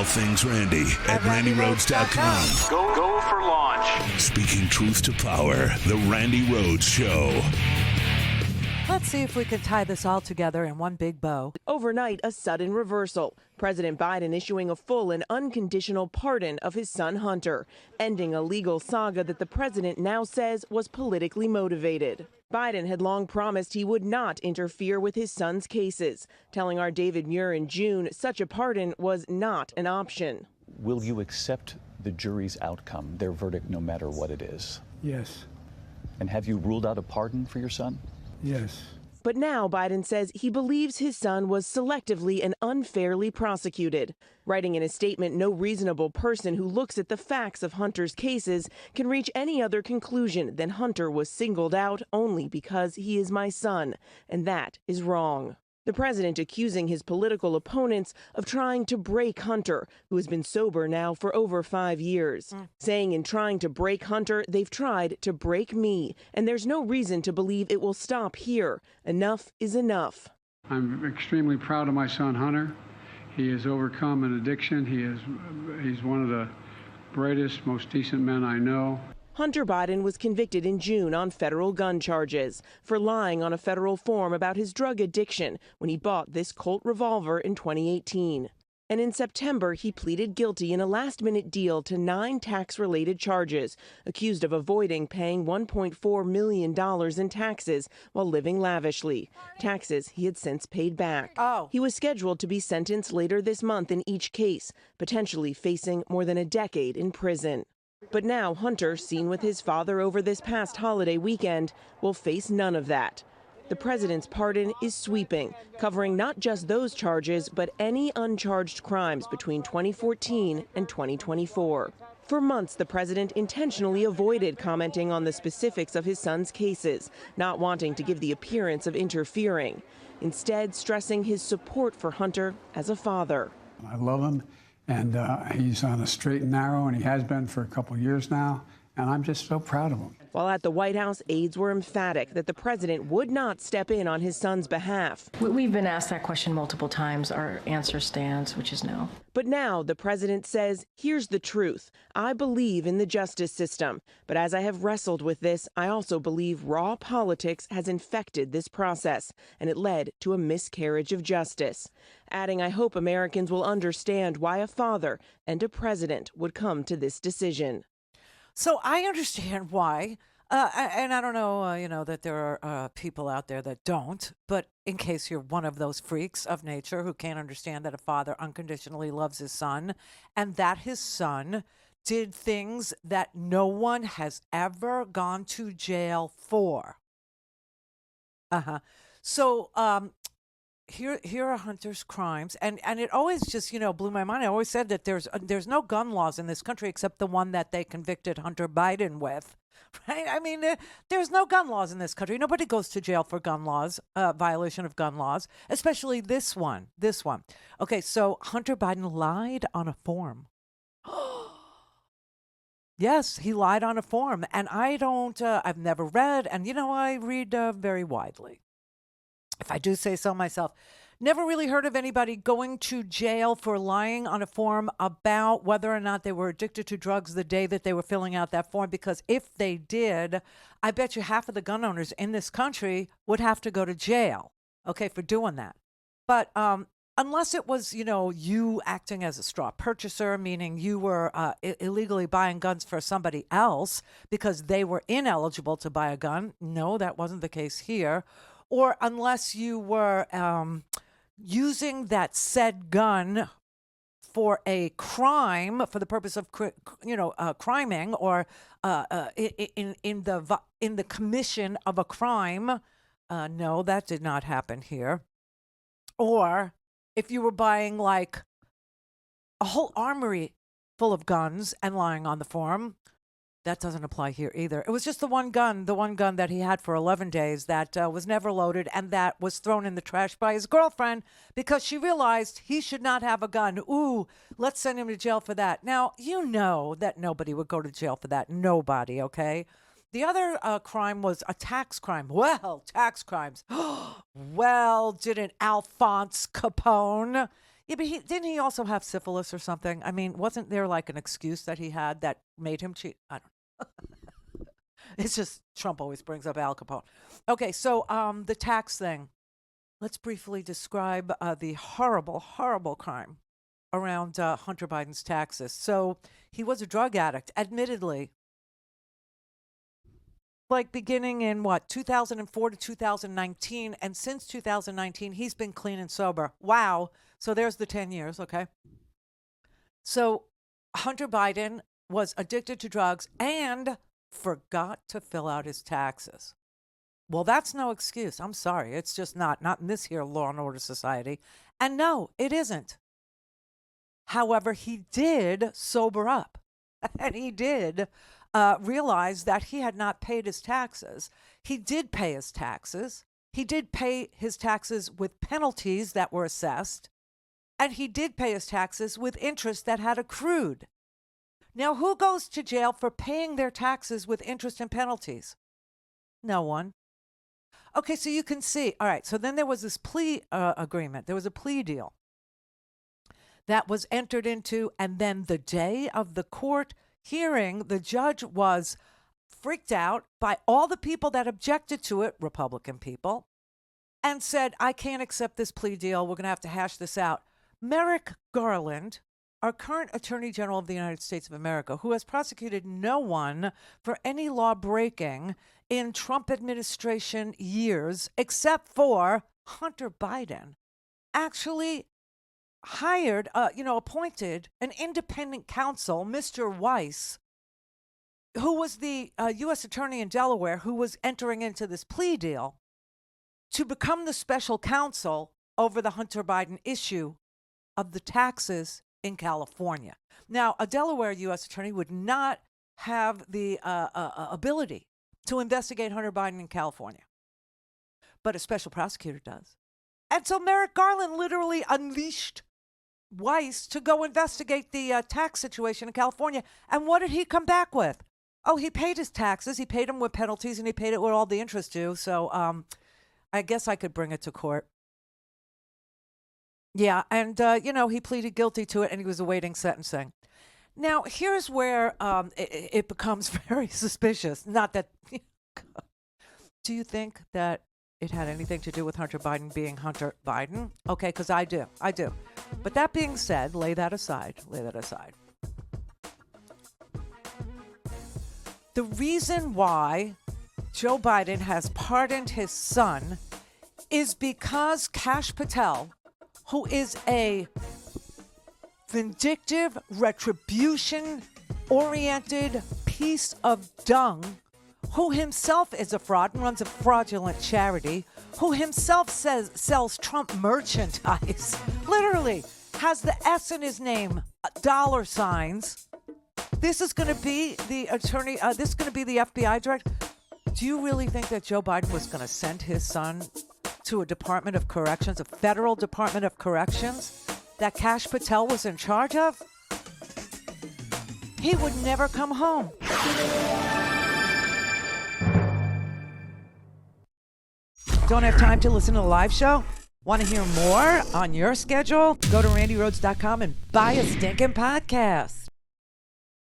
all things Randi at RandiRhodes.com. Go for launch. Speaking truth to power, the Randi Rhodes Show. Let's see if we can tie this all together in one big bow. Overnight, a sudden reversal. President Biden issuing a full and unconditional pardon of his son Hunter, ending a legal saga that the president now says was politically motivated. Biden had long promised he would not interfere with his son's cases, telling our David Muir in June such a pardon was not an option. Will you accept the jury's outcome, their verdict, no matter what it is? Yes. And have you ruled out a pardon for your son? Yes. But now Biden says he believes his son was selectively and unfairly prosecuted, writing in a statement, no reasonable person who looks at the facts of Hunter's cases can reach any other conclusion than Hunter was singled out only because he is my son, and that is wrong. The president accusing his political opponents of trying to break Hunter, who has been sober now for over 5 years, saying in trying to break Hunter, they've tried to break me, and there's no reason to believe it will stop here. Enough is enough. I'm extremely proud of my son Hunter. He has overcome an addiction. He's one of the brightest, most decent men I know. Hunter Biden was convicted in June on federal gun charges for lying on a federal form about his drug addiction when he bought this Colt revolver in 2018. And in September, he pleaded guilty in a last-minute deal to 9 tax-related charges, accused of avoiding paying $1.4 million in taxes while living lavishly, taxes he had since paid back. He was scheduled to be sentenced later this month in each case, potentially facing more than a decade in prison. But now Hunter, seen with his father over this past holiday weekend, will face none of that. The president's pardon is sweeping, covering not just those charges, but any uncharged crimes between 2014 and 2024. For months, the president intentionally avoided commenting on the specifics of his son's cases, not wanting to give the appearance of interfering, instead stressing his support for Hunter as a father. I love him. And he's on a straight and narrow, and he has been for a couple years now, and I'm just so proud of him. While at the White House, aides were emphatic that the president would not step in on his son's behalf. We've been asked that question multiple times. Our answer stands, which is no. But now the president says, here's the truth. I believe in the justice system, but as I have wrestled with this, I also believe raw politics has infected this process, and it led to a miscarriage of justice. Adding, I hope Americans will understand why a father and a president would come to this decision. So I understand why, and I don't know, that there are people out there that don't, but in case you're one of those freaks of nature who can't understand that a father unconditionally loves his son and that his son did things that no one has ever gone to jail for. So here are Hunter's crimes, and it always just blew my mind. I always said that there's no gun laws in this country except the one that they convicted Hunter Biden with, right? I mean, there's no gun laws in this country. Nobody goes to jail for gun laws, violation of gun laws, especially this one. Okay, so Hunter Biden lied on a form. Yes, he lied on a form, and I've never read, and I read very widely. If I do say so myself, never really heard of anybody going to jail for lying on a form about whether or not they were addicted to drugs the day that they were filling out that form, because if they did, I bet you half of the gun owners in this country would have to go to jail, okay, for doing that. But unless it was, you acting as a straw purchaser, meaning you were illegally buying guns for somebody else because they were ineligible to buy a gun. No, that wasn't the case here. Or unless you were using that said gun for a crime, for the purpose of criming, or in the commission of a crime. No, that did not happen here. Or if you were buying like a whole armory full of guns and lying on the form. That doesn't apply here either. It was just the one gun that he had for 11 days that was never loaded and that was thrown in the trash by his girlfriend because she realized he should not have a gun. Ooh, let's send him to jail for that. Now, you know that nobody would go to jail for that. Nobody, okay? The other crime was a tax crime. Well, tax crimes. Well, didn't Alphonse Capone? Yeah, but didn't he also have syphilis or something? I mean, wasn't there like an excuse that he had that made him cheat? I don't know. It's just Trump always brings up Al Capone. Okay, so the tax thing. Let's briefly describe the horrible, horrible crime around Hunter Biden's taxes. So he was a drug addict, admittedly. Like beginning in 2004 to 2019. And since 2019, he's been clean and sober. Wow. So there's the 10 years. Okay. So Hunter Biden was addicted to drugs and forgot to fill out his taxes. Well, that's no excuse. I'm sorry. It's just not in this here law and order society. And no, it isn't. However, he did sober up and he did realized that he had not paid his taxes. He did pay his taxes. He did pay his taxes with penalties that were assessed. And he did pay his taxes with interest that had accrued. Now, who goes to jail for paying their taxes with interest and penalties? No one. Okay, so you can see. All right, so then there was this plea agreement. There was a plea deal that was entered into. And then the day of the court hearing, the judge was freaked out by all the people that objected to it, Republican people, and said, I can't accept this plea deal. We're going to have to hash this out. Merrick Garland, our current Attorney General of the United States of America, who has prosecuted no one for any law breaking in Trump administration years, except for Hunter Biden, actually hired, appointed an independent counsel, Mr. Weiss, who was the U.S. attorney in Delaware, who was entering into this plea deal to become the special counsel over the Hunter Biden issue of the taxes in California. Now, a Delaware U.S. attorney would not have the ability to investigate Hunter Biden in California, but a special prosecutor does. And so Merrick Garland literally unleashed Weiss to go investigate the tax situation in California. And what did he come back with? Oh, he paid his taxes. He paid them with penalties, and he paid it with all the interest due. So I guess I could bring it to court. Yeah, and, he pleaded guilty to it, and he was awaiting sentencing. Now, here's where it becomes very suspicious. Not that... Do you think that it had anything to do with Hunter Biden being Hunter Biden? Okay, because I do. But that being said, lay that aside. The reason why Joe Biden has pardoned his son is because Kash Patel, who is a vindictive, retribution-oriented piece of dung, who himself is a fraud and runs a fraudulent charity, who himself sells Trump merchandise, literally has the S in his name, dollar signs. This is going to be the attorney, this is going to be the FBI director. Do you really think that Joe Biden was going to send his son to a Department of Corrections, a federal Department of Corrections that Kash Patel was in charge of? He would never come home. Don't have time to listen to the live show? Want to hear more on your schedule? Go to RandiRhodes.com and buy a stinking podcast.